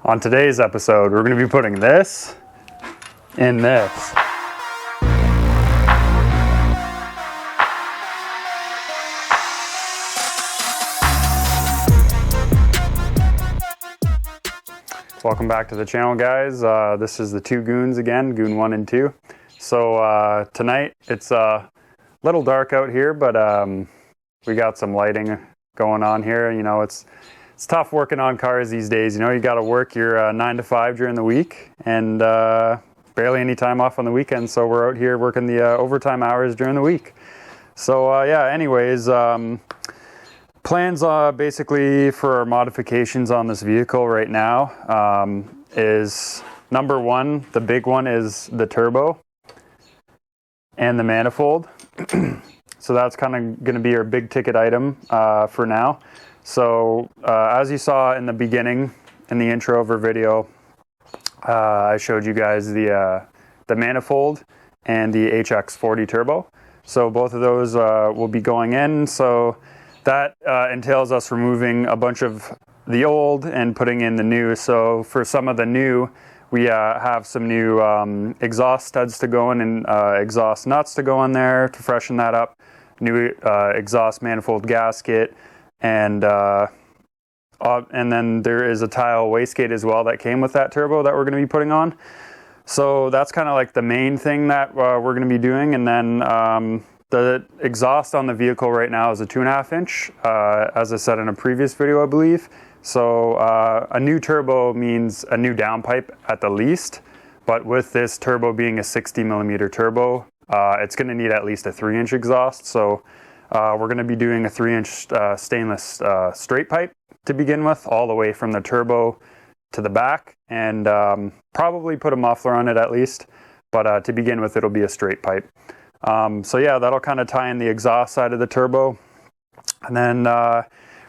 On today's episode, we're going to be putting this in this. Welcome back to the channel, guys. This is the two goons again, Goon 1 and 2. So tonight, it's a little dark out here, but we got some lighting going on here. You know, it's tough working on cars these days. You know, you got to work your 9 to 5 during the week and barely any time off on the weekend. So we're out here working the overtime hours during the week. So yeah, anyways, plans basically for our modifications on this vehicle right now is number one, the big one is the turbo and the manifold. So that's kind of going to be our big ticket item for now. So as you saw in the beginning, in the intro of our video, I showed you guys the manifold and the HX40 turbo. So both of those will be going in. So that entails us removing a bunch of the old and putting in the new. So for some of the new, we have some new exhaust studs to go in and exhaust nuts to go in there to freshen that up. New exhaust manifold gasket. And then there is a tile wastegate as well that came with that turbo that we're going to be putting on. So that's kind of like the main thing that we're going to be doing. And then the exhaust on the vehicle right now is a 2.5 inch, as I said in a previous video, I believe. So a new turbo means a new downpipe at the least. But with this turbo being a 60 millimeter turbo, it's going to need at least a 3-inch exhaust. So we're going to be doing a 3-inch stainless straight pipe to begin with, all the way from the turbo to the back, and probably put a muffler on it at least, but to begin with it'll be a straight pipe. So yeah, that'll kind of tie in the exhaust side of the turbo. And then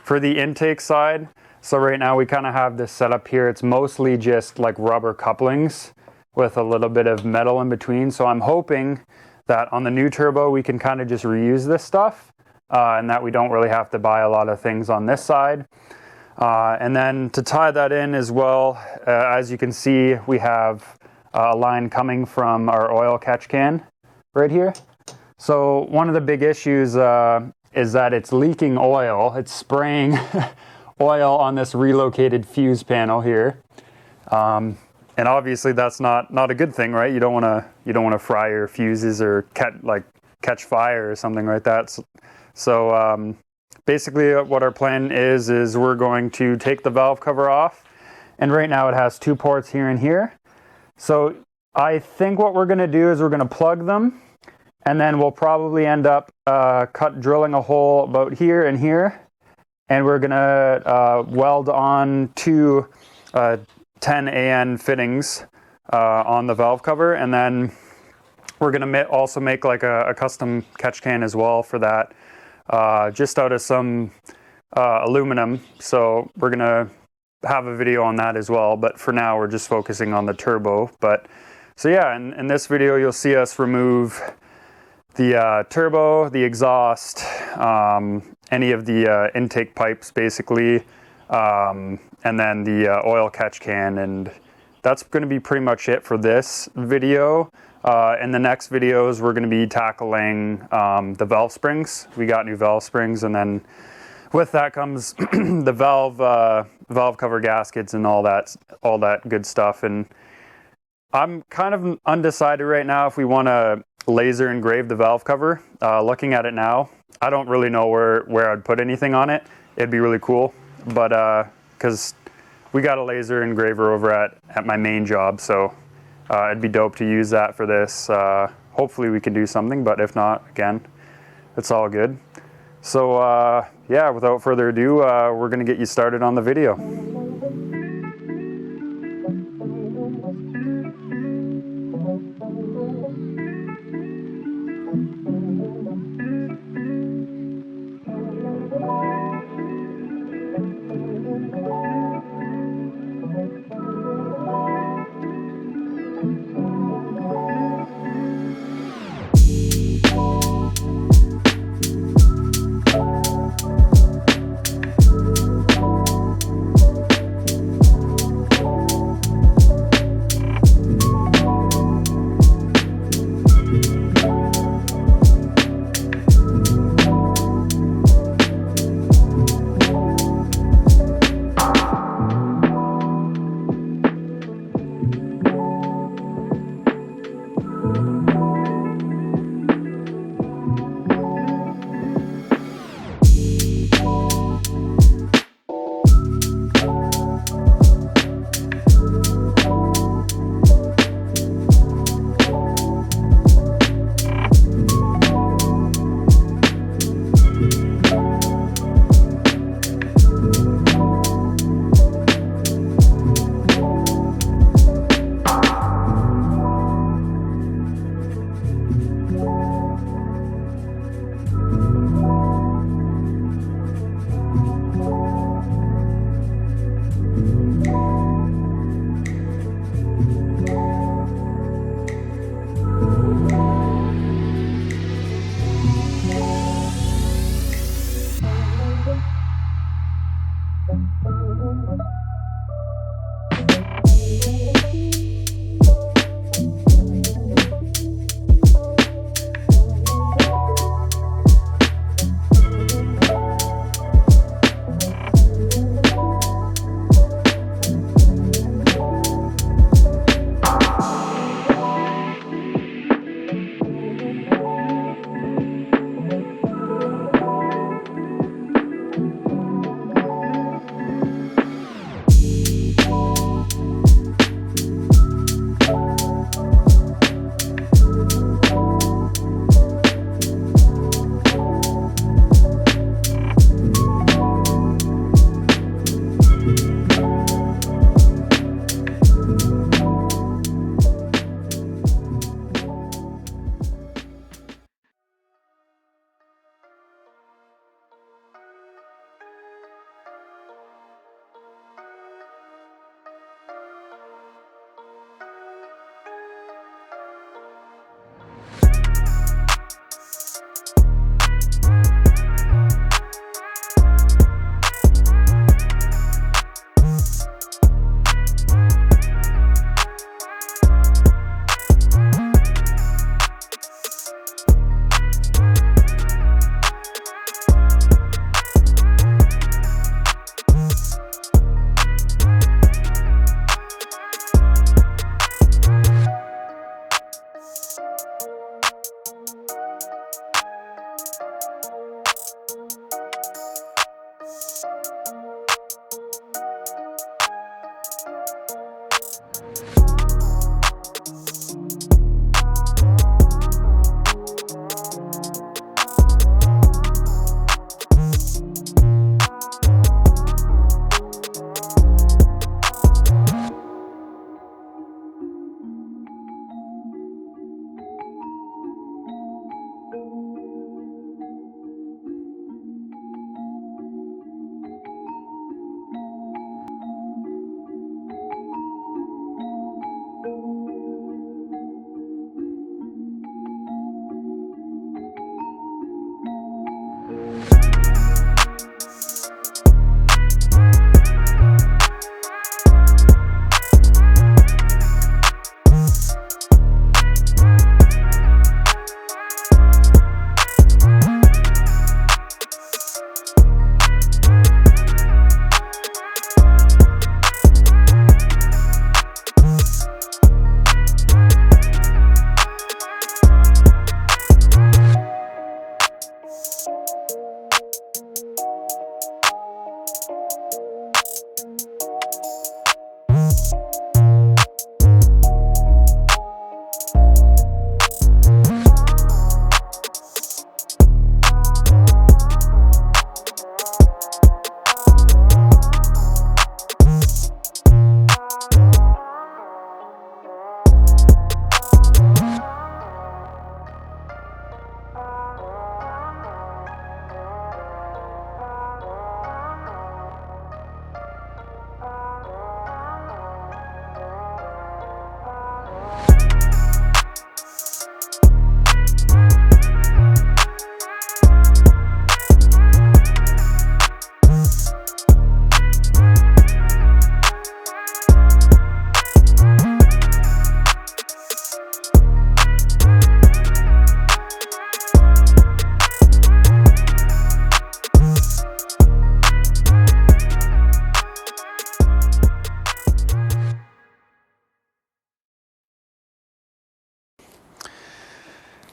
for the intake side, so right now we kind of have this set up here. It's mostly just like rubber couplings with a little bit of metal in between. So I'm hoping that on the new turbo we can kind of just reuse this stuff and that we don't really have to buy a lot of things on this side. And then to tie that in as well, as you can see, we have a line coming from our oil catch can right here. So one of the big issues is that it's leaking oil. It's spraying oil on this relocated fuse panel here. And obviously that's not a good thing, right? You don't want to fry your fuses or catch fire or something like that. So basically what our plan is we're going to take the valve cover off, and right now it has 2 ports here and here. So I think what we're going to do is we're going to plug them, and then we'll probably end up drilling a hole about here and here, and we're going to weld on 2 10 AN fittings on the valve cover, and then we're going to also make like a custom catch can as well for that, just out of some aluminum. So we're going to have a video on that as well, but for now we're just focusing on the turbo. But so yeah, in this video you'll see us remove the turbo, the exhaust, any of the intake pipes basically, and then the oil catch can, and that's going to be pretty much it for this video. In the next videos we're going to be tackling the valve springs. We got new valve springs, and then with that comes the valve cover gaskets and all that good stuff. And I'm kind of undecided right now if we want to laser engrave the valve cover. Looking at it now, I don't really know where I'd put anything on it. It'd be really cool, but because we got a laser engraver over at my main job, so it'd be dope to use that for this. Hopefully we can do something, but if not, again, it's all good. So yeah, without further ado, we're going to get you started on the video.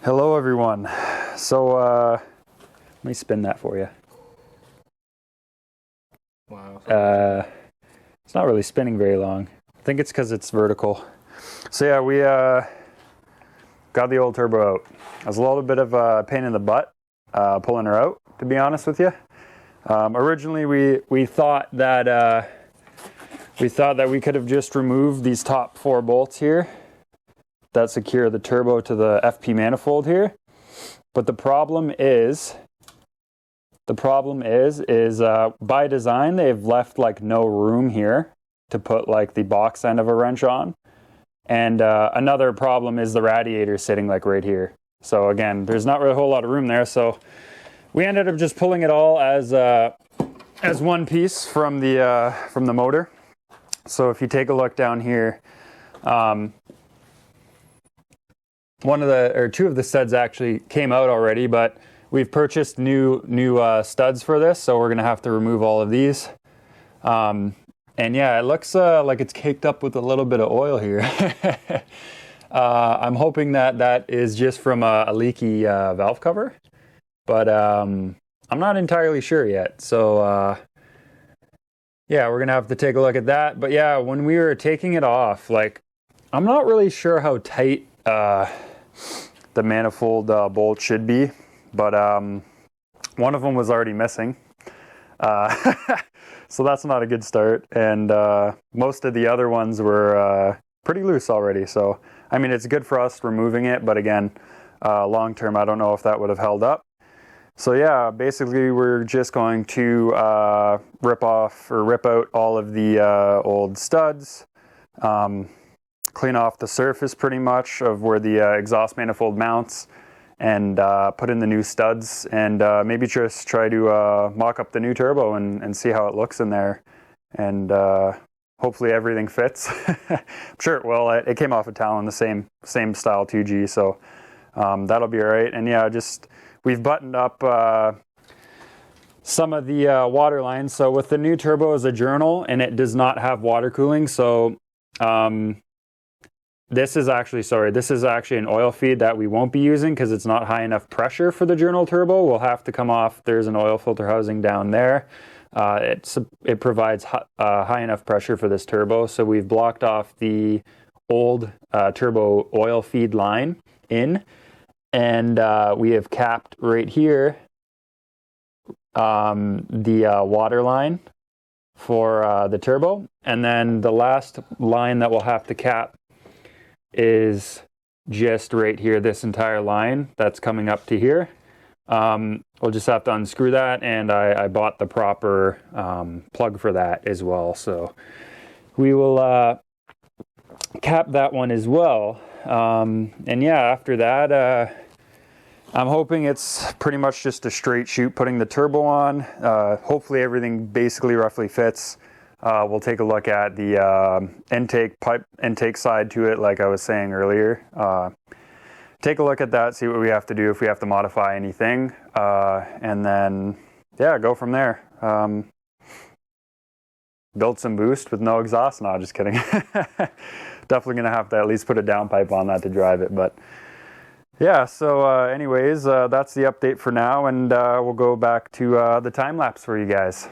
Hello everyone. So let me spin that for you. Wow. It's not really spinning very long. I think it's because it's vertical. So yeah, we got the old turbo out. It was a little bit of a pain in the butt pulling her out, to be honest with you. Originally we thought that we could have just removed these top 4 bolts here that secure the turbo to the FP manifold here. But the problem is by design they've left like no room here to put like the box end of a wrench on. And another problem is the radiator sitting like right here. So again, there's not really a whole lot of room there. So we ended up just pulling it all as one piece from the motor. So if you take a look down here, two of the studs actually came out already, but we've purchased new studs for this, so we're gonna have to remove all of these. And yeah, it looks like it's caked up with a little bit of oil here. I'm hoping that is just from a leaky valve cover, but I'm not entirely sure yet. So yeah, we're gonna have to take a look at that. But yeah, when we were taking it off, like, I'm not really sure how tight the manifold bolt should be, but one of them was already missing. So that's not a good start, and most of the other ones were pretty loose already. So I mean, it's good for us removing it, but again, long term, I don't know if that would have held up. So yeah, basically we're just going to rip out all of the old studs, clean off the surface pretty much of where the exhaust manifold mounts, and put in the new studs, and maybe just try to mock up the new turbo and see how it looks in there, and hopefully everything fits. I'm sure it will. It came off of Talon, the same style 2G, so that'll be all right. And yeah, we've buttoned up some of the water lines. So with the new turbo as a journal, and it does not have water cooling, so this is actually an oil feed that we won't be using because it's not high enough pressure for the journal turbo. We'll have to come off. There's an oil filter housing down there. It provides high enough pressure for this turbo. So we've blocked off the old turbo oil feed line in, and we have capped right here the water line for the turbo. And then the last line that we'll have to cap is just right here, this entire line that's coming up to here. We'll just have to unscrew that, and I bought the proper plug for that as well. So we will cap that one as well. And yeah, after that, I'm hoping it's pretty much just a straight shoot putting the turbo on. Hopefully everything basically roughly fits. We'll take a look at the intake side to it, like I was saying earlier. Take a look at that, see what we have to do, if we have to modify anything, and then, yeah, go from there. Build some boost with no exhaust. No, just kidding. Definitely going to have to at least put a downpipe on that to drive it, but yeah, so anyways, that's the update for now, and we'll go back to the time lapse for you guys.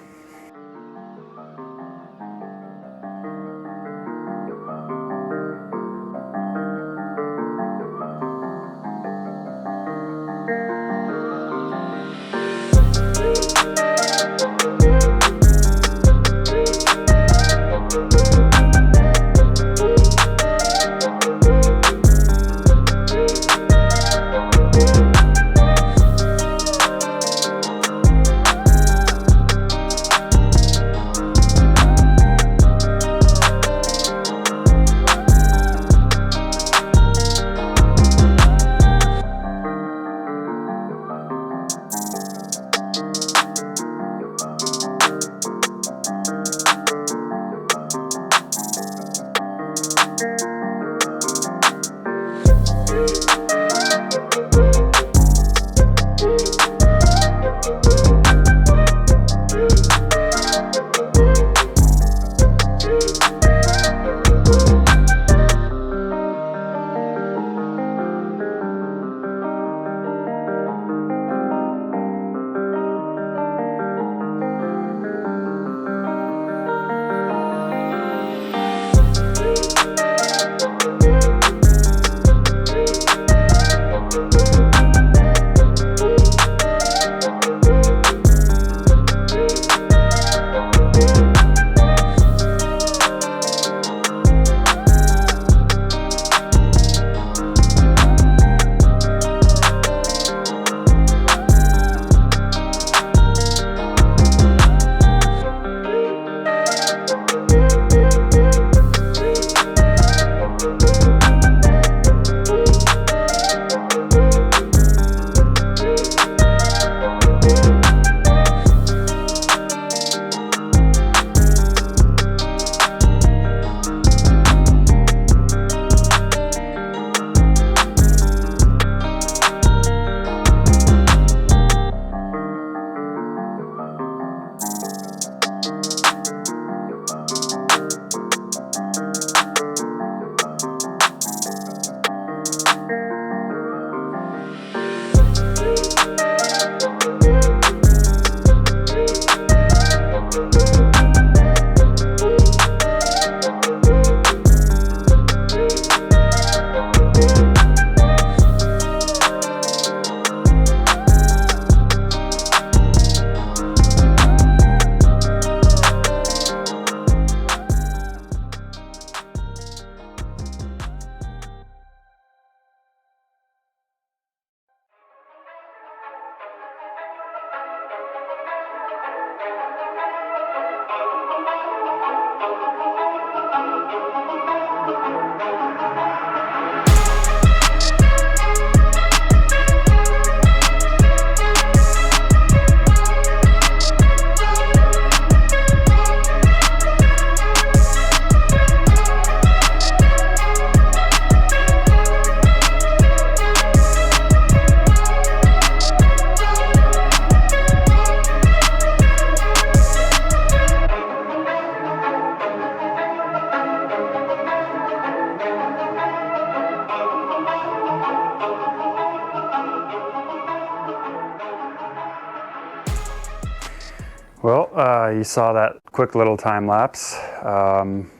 Well, you saw that quick little time lapse.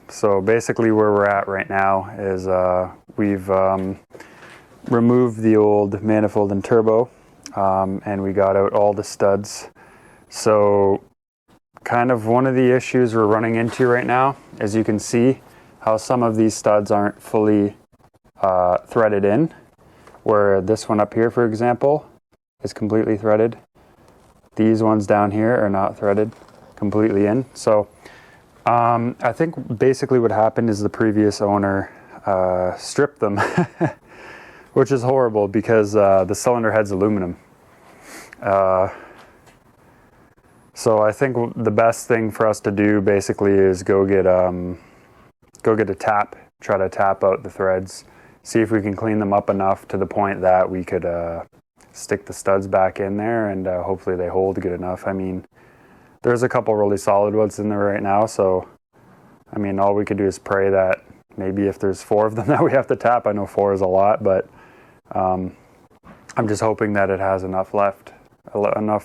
So basically where we're at right now is we've removed the old manifold and turbo, and we got out all the studs. So kind of one of the issues we're running into right now is you can see how some of these studs aren't fully threaded in, where this one up here, for example, is completely threaded. These ones down here are not threaded completely in. So I think basically what happened is the previous owner stripped them, which is horrible because the cylinder head's aluminum. So I think the best thing for us to do basically is go get a tap, try to tap out the threads, see if we can clean them up enough to the point that we could stick the studs back in there, and hopefully they hold good enough. I mean, there's a couple really solid ones in there right now, so I mean, all we could do is pray that maybe if there's 4 of them that we have to tap. I know 4 is a lot, but I'm just hoping that it has enough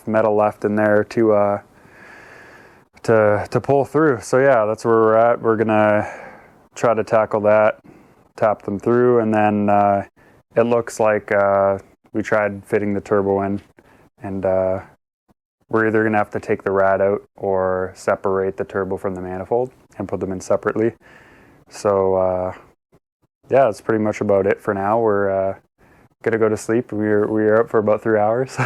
metal left in there to pull through. So yeah, that's where we're at. We're gonna try to tackle that, tap them through, and then it looks like we tried fitting the turbo in, and we're either going to have to take the rad out or separate the turbo from the manifold and put them in separately. So yeah, that's pretty much about it for now. We're going to go to sleep. We were up for about 3 hours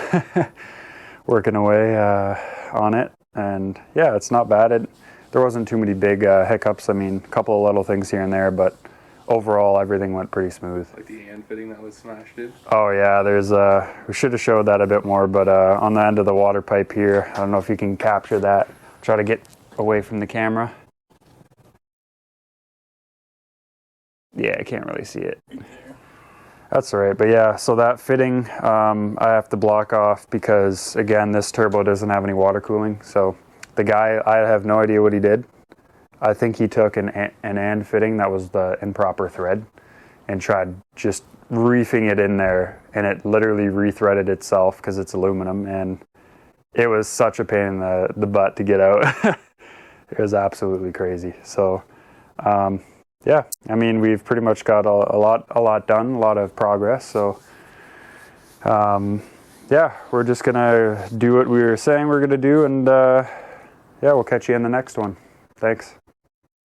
working away on it, and yeah, it's not bad. There wasn't too many big hiccups. I mean, a couple of little things here and there, but overall, everything went pretty smooth. Like the hand fitting that was smashed in? Oh yeah, there's we should have showed that a bit more, but on the end of the water pipe here, I don't know if you can capture that. Try to get away from the camera. Yeah, I can't really see it. That's all right, but yeah, so that fitting I have to block off because, again, this turbo doesn't have any water cooling. So the guy, I have no idea what he did. I think he took an and fitting that was the improper thread and tried just reefing it in there, and it literally rethreaded itself because it's aluminum, and it was such a pain in the butt to get out. It was absolutely crazy. So yeah, I mean, we've pretty much got a lot done, a lot of progress. So yeah, we're just gonna do what we were saying we're gonna do, and yeah, we'll catch you in the next one. Thanks.